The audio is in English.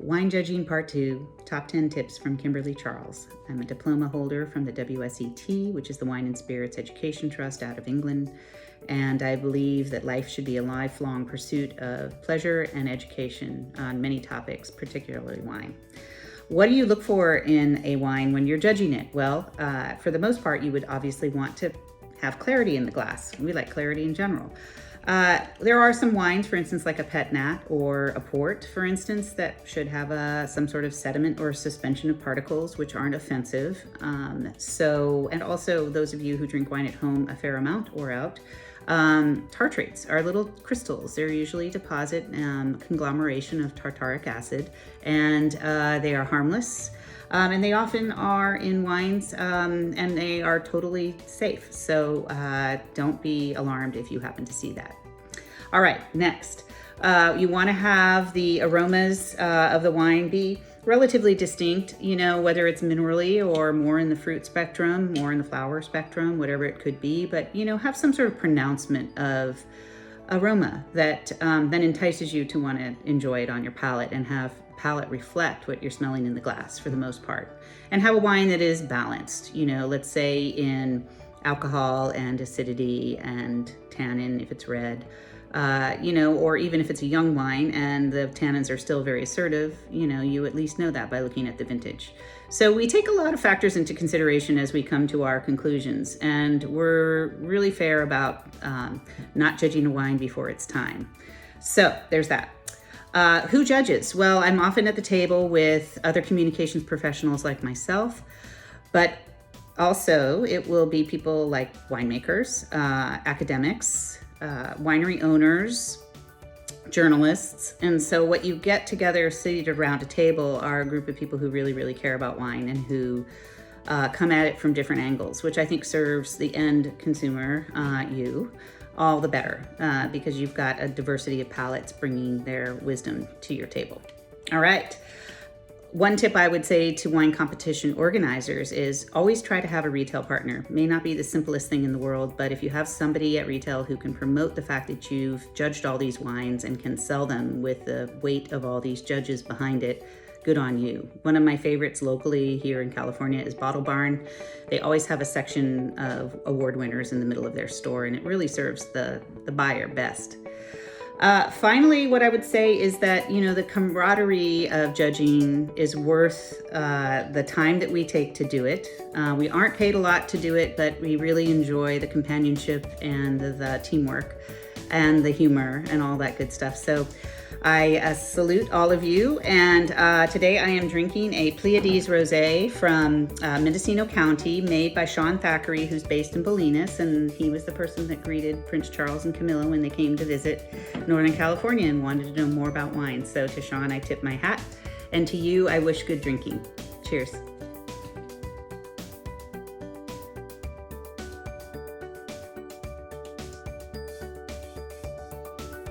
Wine Judging Part 2, Top 10 Tips from Kimberly Charles. I'm a diploma holder from the WSET, which is the Wine and Spirits Education Trust out of England, and I believe that life should be a lifelong pursuit of pleasure and education on many topics, particularly wine. What do you look for in a wine when you're judging it? Well, for the most part, you would obviously want to have clarity in the glass. We like clarity in general. There are some wines, for instance, like a Pet Nat or a Port, for instance, that should have some sort of sediment or suspension of particles, which aren't offensive. And also those of you who drink wine at home a fair amount or out, tartrates are little crystals. They're usually deposit conglomeration of tartaric acid, and they are harmless. And they often are in wines, and they are totally safe. So don't be alarmed if you happen to see that. All right, next. You want to have the aromas of the wine be relatively distinct, whether it's minerally or more in the fruit spectrum, more in the flower spectrum, whatever it could be. But, have some sort of pronouncement of aroma that then entices you to want to enjoy it on your palate and have palate reflect what you're smelling in the glass for the most part. And have a wine that is balanced, let's say in alcohol and acidity and tannin if it's red, or even if it's a young wine and the tannins are still very assertive, you at least know that by looking at the vintage. So we take a lot of factors into consideration as we come to our conclusions, and we're really fair about not judging a wine before it's time. So there's that. Who judges? Well, I'm often at the table with other communications professionals like myself, but also it will be people like winemakers, academics, winery owners, journalists. And so what you get together seated around a table are a group of people who really, really care about wine and who come at it from different angles, which I think serves the end consumer, you, all the better, because you've got a diversity of palates bringing their wisdom to your table. All right. One tip I would say to wine competition organizers is always try to have a retail partner. May not be the simplest thing in the world, but if you have somebody at retail who can promote the fact that you've judged all these wines and can sell them with the weight of all these judges behind it, good on you. One of my favorites locally here in California is Bottle Barn. They always have a section of award winners in the middle of their store, and it really serves the buyer best. Finally, what I would say is that, the camaraderie of judging is worth the time that we take to do it. We aren't paid a lot to do it, but we really enjoy the companionship and the teamwork and the humor and all that good stuff. So I salute all of you, and today I am drinking a Pleiades Rosé from Mendocino County, made by Sean Thackeray, who's based in Bolinas, and he was the person that greeted Prince Charles and Camilla when they came to visit Northern California and wanted to know more about wine. So to Sean, I tip my hat, and to you, I wish good drinking. Cheers.